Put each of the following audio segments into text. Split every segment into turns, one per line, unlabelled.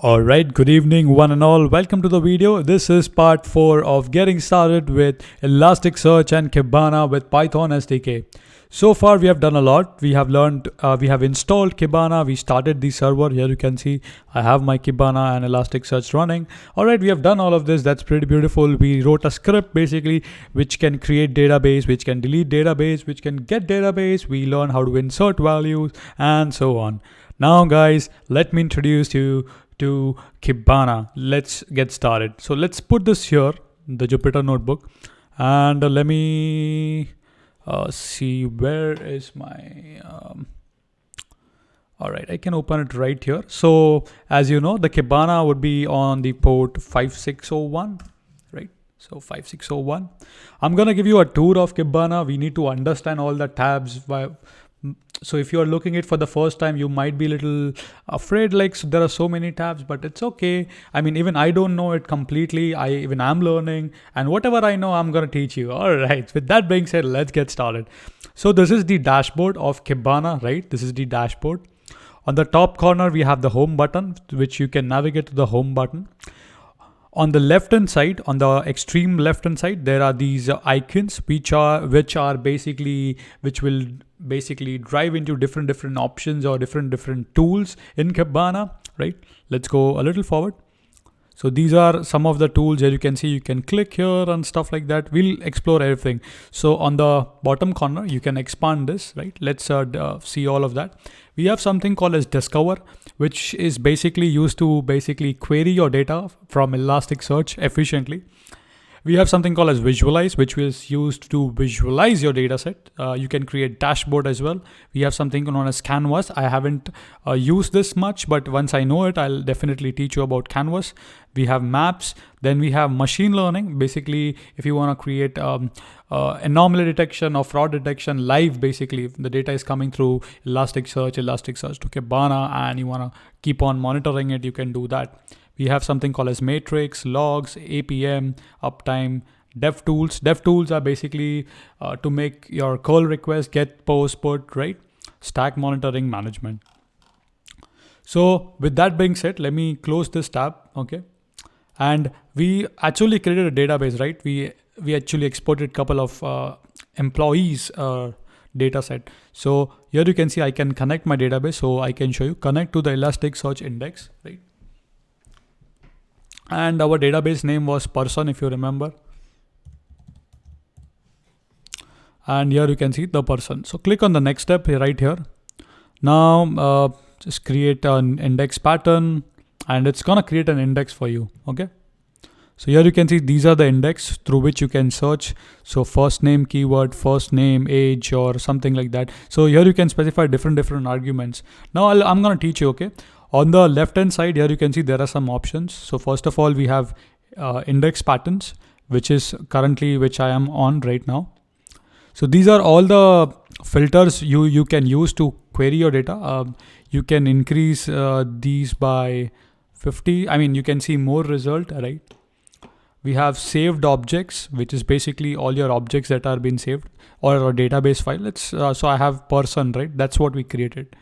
Alright, good evening one and all. Welcome to the video. This is part 4 of getting started with Elastic Search and Kibana with Python SDK. So far we have done a lot. We have learned, we have installed Kibana. We started the server. Here you can see I have my Kibana and Elasticsearch running. Alright, we have done all of this. That's pretty beautiful. We wrote a script basically which can create database, which can delete database, which can get database. We learn how to insert values and so on. Now guys, let me introduce you to Kibana. Let's get started. So let's put this here, the Jupyter notebook, and let me see where is my all right, I can open it right here. So as you know, the Kibana would be on the port 5601, right? So 5601. I'm gonna give you a tour of Kibana. We need to understand all the tabs. So if you are looking at it for the first time, you might be a little afraid, like there are so many tabs, but it's okay. I mean, even I don't know it completely. I'm learning, and whatever I know, I'm gonna teach you. All right. With that being said, let's get started. So this is the dashboard of Kibana, right? This is the dashboard. On the top corner, we have the home button, which you can navigate to the home button. On the left hand side, on the extreme left hand side, there are these icons which will basically drive into different options or different tools in Kibana, right? Let's go a little forward. So these are some of the tools here. You can see you can click here and stuff like that. We'll explore everything. So on the bottom corner, you can expand this, right? Let's see all of that. We have something called as Discover, which is basically used to query your data from Elasticsearch efficiently. We have something called as Visualize, which is used to visualize your data set. You can create dashboard as well. We have something known as Canvas. I haven't used this much, but once I know it, I'll definitely teach you about Canvas. We have maps. Then we have machine learning. Basically, if you want to create anomaly detection or fraud detection live, basically, if the data is coming through Elasticsearch to Kibana, and you want to keep on monitoring it, you can do that. We have something called as matrix, logs, APM, uptime, dev tools. Dev tools are basically to make your call request, get, post, put, right? Stack monitoring management. So with that being said, let me close this tab, okay? And we actually created a database, right? We actually exported a couple of employees data set. So here you can see I can connect my database. So I can show you, connect to the Elasticsearch index, right? And our database name was person, if you remember. And here you can see the person. So click on the next step right here. Now just create an index pattern, and it's gonna create an index for you, okay? So here you can see these are the index through which you can search. So first name keyword, first name, age, or something like that. So here you can specify different arguments. Now I'm gonna teach you, okay? On the left hand side here you can see there are some options. So first of all, we have index patterns, which is currently which I am on right now. So these are all the filters you can use to query your data. You can increase these by 50. I mean, you can see more result, right? We have saved objects, which is basically all your objects that are being saved, or a database file. Let's so I have person, right? That's what we created.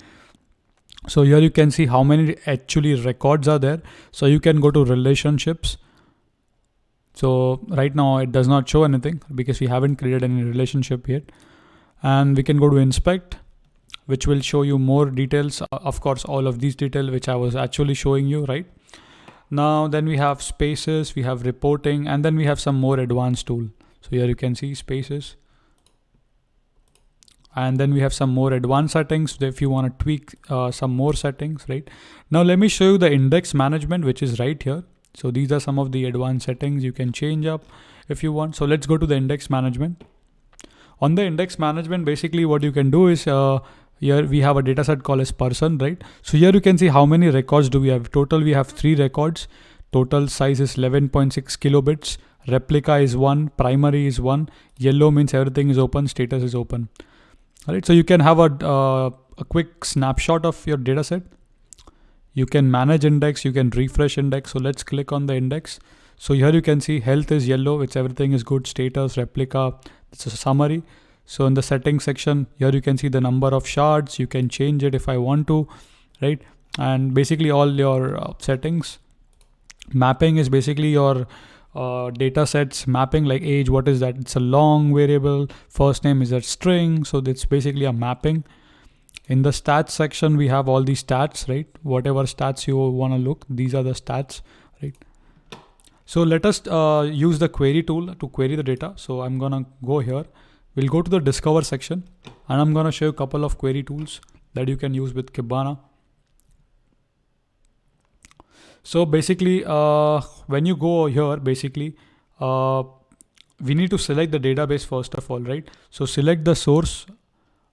So here you can see how many actually records are there. So you can go to relationships. So right now it does not show anything because we haven't created any relationship yet. And we can go to inspect, which will show you more details. Of course, all of these details which I was actually showing you, right? Now then we have spaces, we have reporting, and then we have some more advanced tool. So here you can see spaces. And then we have some more advanced settings if you want to tweak some more settings, right? Now let me show you the index management, which is right here. So these are some of the advanced settings you can change up if you want. So let's go to the index management. On the index management, basically what you can do is here we have a data set called as person, right? So here you can see how many records do we have. Total we have 3 records. Total size is 11.6 kilobits. Replica is 1. Primary is 1. Yellow means everything is open. Status is open. All right, so you can have a quick snapshot of your data set. You can manage index, you can refresh index. So let's click on the index. So here you can see health is yellow, which everything is good. Status, replica, it's a summary. So in the settings section, here you can see the number of shards. You can change it if I want to, right? and basically all your settings. Mapping is basically your data sets mapping, like age, what is that? It's a long variable. First name is a string, so that's basically a mapping. In the stats section, we have all these stats, right? Whatever stats you want to look, these are the stats, right? So let us use the query tool to query the data. So I'm gonna go here. We'll go to the discover section, and I'm gonna show you a couple of query tools that you can use with Kibana. So basically, when you go here, basically, we need to select the database first of all, right? So select the source.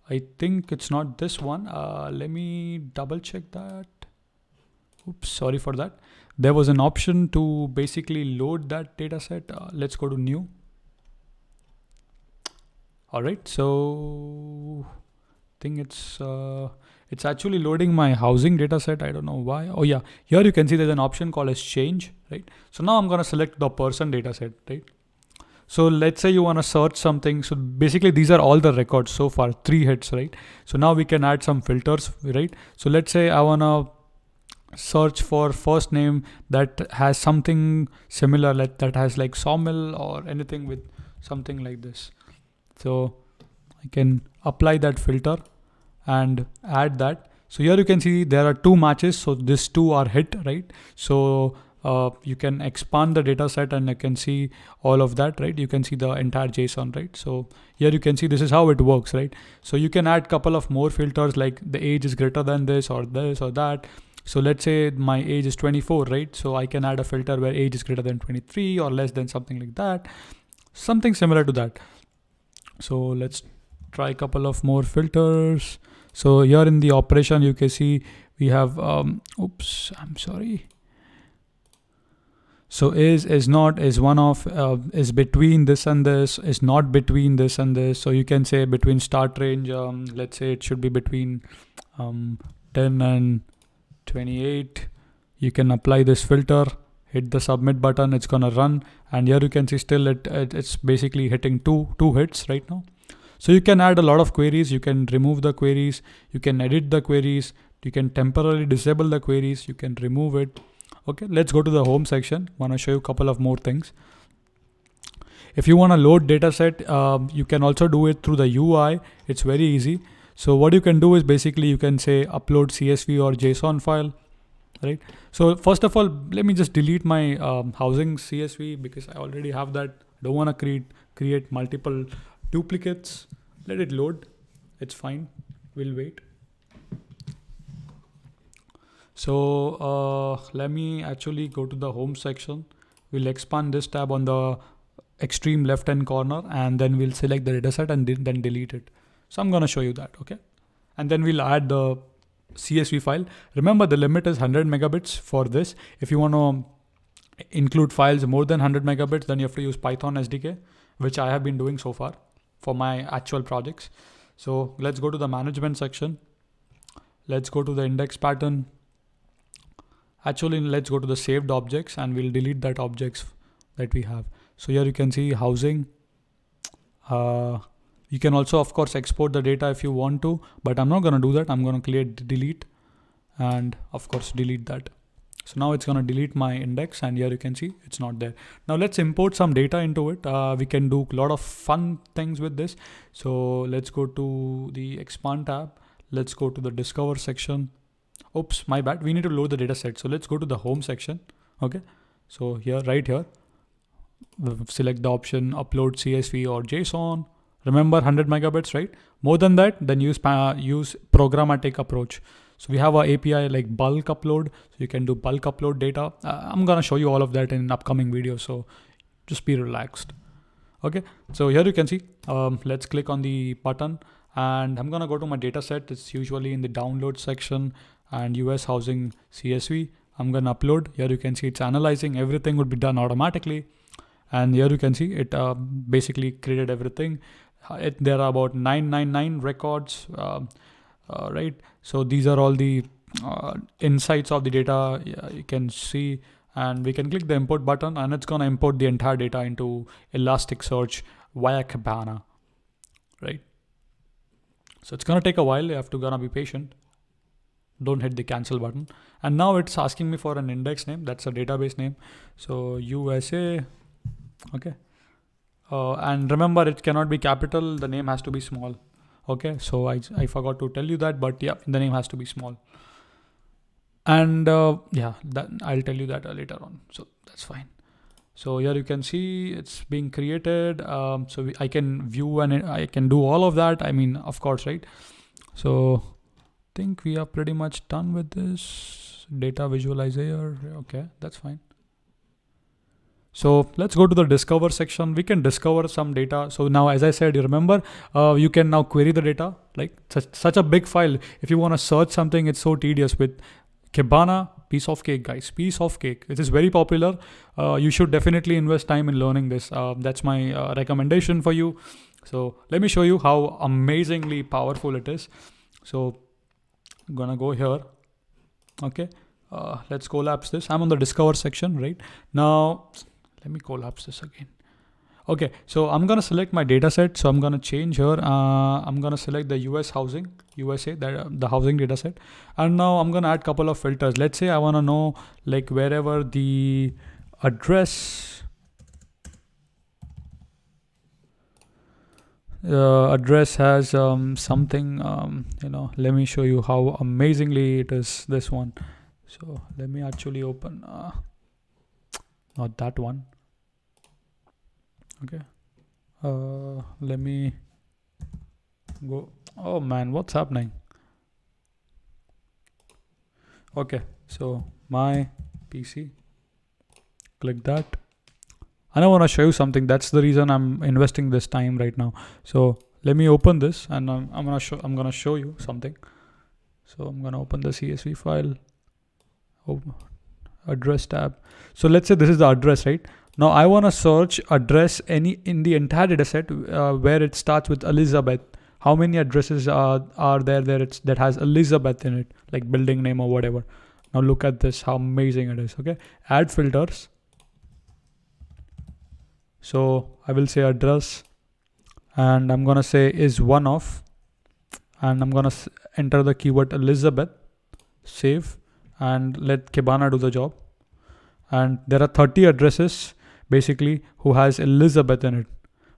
I think it's not this one. Let me double check that. Oops, sorry for that. There was an option to basically load that data set. Let's go to new. All right, so I think it's actually loading my housing data set. I don't know why. Oh yeah, here you can see there's an option called as change, right? So now I'm gonna select the person data set, right? So let's say you wanna search something. So basically these are all the records so far, 3 hits, right? So now we can add some filters, right? So let's say I wanna search for first name that has something similar, like that has like sawmill or anything with something like this. So I can apply that filter and add that. So here you can see there are 2 matches. So these 2 are hit, right? So you can expand the data set and you can see all of that, right? You can see the entire JSON, right? So here you can see this is how it works, right? So you can add couple of more filters, like the age is greater than this or that. So let's say my age is 24, right? So I can add a filter where age is greater than 23 or less than, something like that. Something similar to that. So let's try a couple of more filters. So here in the operation, you can see we have, oops, I'm sorry. So is not, is one of, is between this and this, is not between this and this. So you can say between start range, let's say it should be between 10 and 28. You can apply this filter, hit the submit button, it's gonna run. And here you can see still it's basically hitting two hits right now. So you can add a lot of queries, you can remove the queries, you can edit the queries, you can temporarily disable the queries, you can remove it. Okay, let's go to the home section. Want to show you a couple of more things. If you want to load dataset, you can also do it through the UI. It's very easy. So what you can do is basically you can say upload CSV or JSON file, right? So first of all, let me just delete my housing CSV because I already have that. Don't want to create multiple duplicates. Let it load. It's fine. We'll wait. So let me actually go to the home section. We'll expand this tab on the extreme left hand corner and then we'll select the dataset and then delete it. So I'm going to show you that, okay? And then we'll add the CSV file. Remember the limit is 100 megabits for this. If you want to include files more than 100 megabits, then you have to use Python SDK, which I have been doing so far for my actual projects. So let's go to the management section. Let's go to the index pattern. Actually, let's go to the saved objects and we'll delete that objects that we have. So here you can see housing. You can also, of course, export the data if you want to, but I'm not going to do that. I'm going to create delete and of course delete that. So now it's going to delete my index and here you can see it's not there. Now let's import some data into it. We can do a lot of fun things with this. So let's go to the expand tab. Let's go to the discover section. Oops, my bad. We need to load the data set. So let's go to the home section. Okay. So here, right here, select the option upload CSV or JSON. Remember 100 megabits, right? More than that, then use programmatic approach. So we have our API like bulk upload. So you can do bulk upload data. I'm going to show you all of that in an upcoming video. So just be relaxed. Okay. So here you can see, let's click on the button and I'm going to go to my data set. It's usually in the download section and US housing CSV. I'm going to upload. Here you can see it's analyzing. Everything would be done automatically. And here you can see it basically created everything. There are about 999 records, right? So these are all the insights of the data you can see, and we can click the import button and it's going to import the entire data into Elastic Search via Kibana, right? So it's going to take a while. You have to be patient. don't hit the cancel button. And now it's asking me for an index name. That's a database name. So USA, okay. And remember, it cannot be capital. The name has to be small. Okay, so I forgot to tell you that, but yeah, the name has to be small. And yeah, that I'll tell you that later on. So that's fine. So here you can see it's being created. So I can view and I can do all of that. I mean, of course, right? So I think we are pretty much done with this data visualizer. Okay, that's fine. So let's go to the discover section. We can discover some data. So now, as I said, you remember, you can now query the data, like such a big file. If you want to search something, it's so tedious. With Kibana, piece of cake, guys, piece of cake. It is very popular. You should definitely invest time in learning this. That's my recommendation for you. So let me show you how amazingly powerful it is. So I'm gonna go here. Okay, let's collapse this. I'm on the discover section right now. Let me collapse this again. Okay, so I'm gonna select my data set. So I'm gonna change here. I'm gonna select the USA, the housing data set. And now I'm gonna add a couple of filters. Let's say I wanna know like wherever the address has something, let me show you how amazingly it is, this one. So let me actually open, not that one. Okay, let me go. Oh man, what's happening? Okay, so my PC, click that. And I want to show you something. That's the reason I'm investing this time right now. So let me open this, and I'm gonna show you something. So I'm gonna open the CSV file, address tab. So let's say this is the address, right? Now I want to search address in the entire data set where it starts with Elizabeth. How many addresses are there that has Elizabeth in it, like building name or whatever. Now look at this, how amazing it is. Okay, add filters. So I will say address, and I'm gonna say is one of, and I'm gonna enter the keyword Elizabeth, save, and let Kibana do the job. And there are 30 addresses basically who has Elizabeth in it.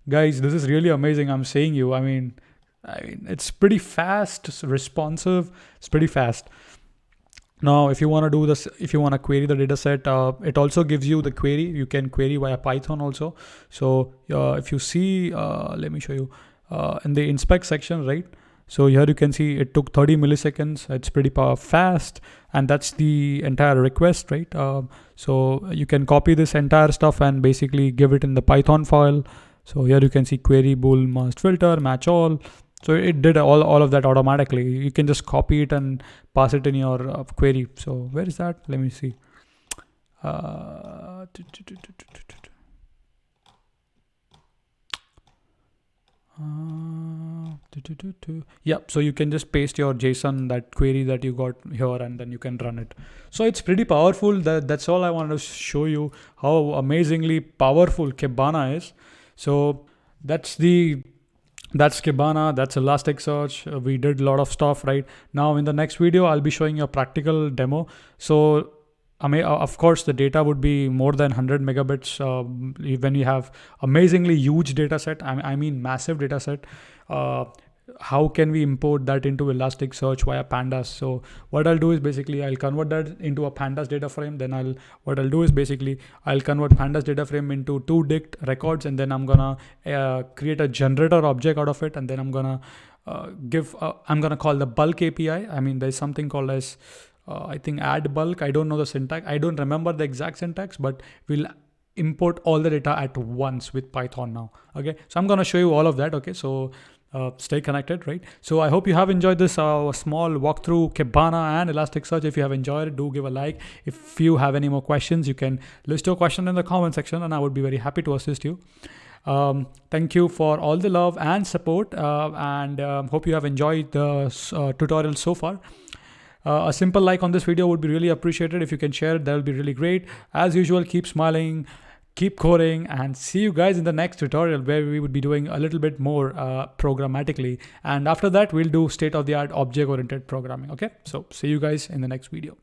Guys, this is really amazing. I'm saying you, I mean it's pretty fast, it's responsive, it's pretty fast. Now, if you want to do this, if you want to query the data set, it also gives you the query. You can query via Python also. So if you see, let me show you in the inspect section, right? So here you can see it took 30 milliseconds. It's pretty fast, and that's the entire request, right? So you can copy this entire stuff and basically give it in the Python file. So here you can see query bool must filter match all. So it did all of that automatically. You can just copy it and pass it in your query. So where is that? Let me see. Yeah, so you can just paste your JSON, that query that you got here, and then you can run it. So it's pretty powerful. That's all I wanted to show you, how amazingly powerful Kibana is. So that's Kibana, that's Elasticsearch. We did a lot of stuff right now. In the next video, I'll be showing you a practical demo. So I mean, of course, the data would be more than 100 megabits when you have amazingly huge data set. I mean, massive data set. How can we import that into Elasticsearch via Pandas? So what I'll do is basically I'll convert that into a Pandas data frame. Then I'll convert Pandas data frame into 2 dict records, and then I'm gonna create a generator object out of it, and then I'm gonna call the bulk API. I mean, there's something called as I think add bulk. I don't know the syntax. I don't remember the exact syntax, but we'll import all the data at once with Python now. Okay, so I'm gonna show you all of that. Okay, so stay connected, right? So I hope you have enjoyed this small walkthrough Kibana and Elasticsearch. If you have enjoyed it, do give a like. If you have any more questions, you can list your question in the comment section, and I would be very happy to assist you. Thank you for all the love and support, and hope you have enjoyed the tutorial so far. A simple like on this video would be really appreciated. If you can share it, that will be really great. As usual, keep smiling, keep coding, and see you guys in the next tutorial where we would be doing a little bit more programmatically. And after that, we'll do state-of-the-art object-oriented programming. Okay, so see you guys in the next video.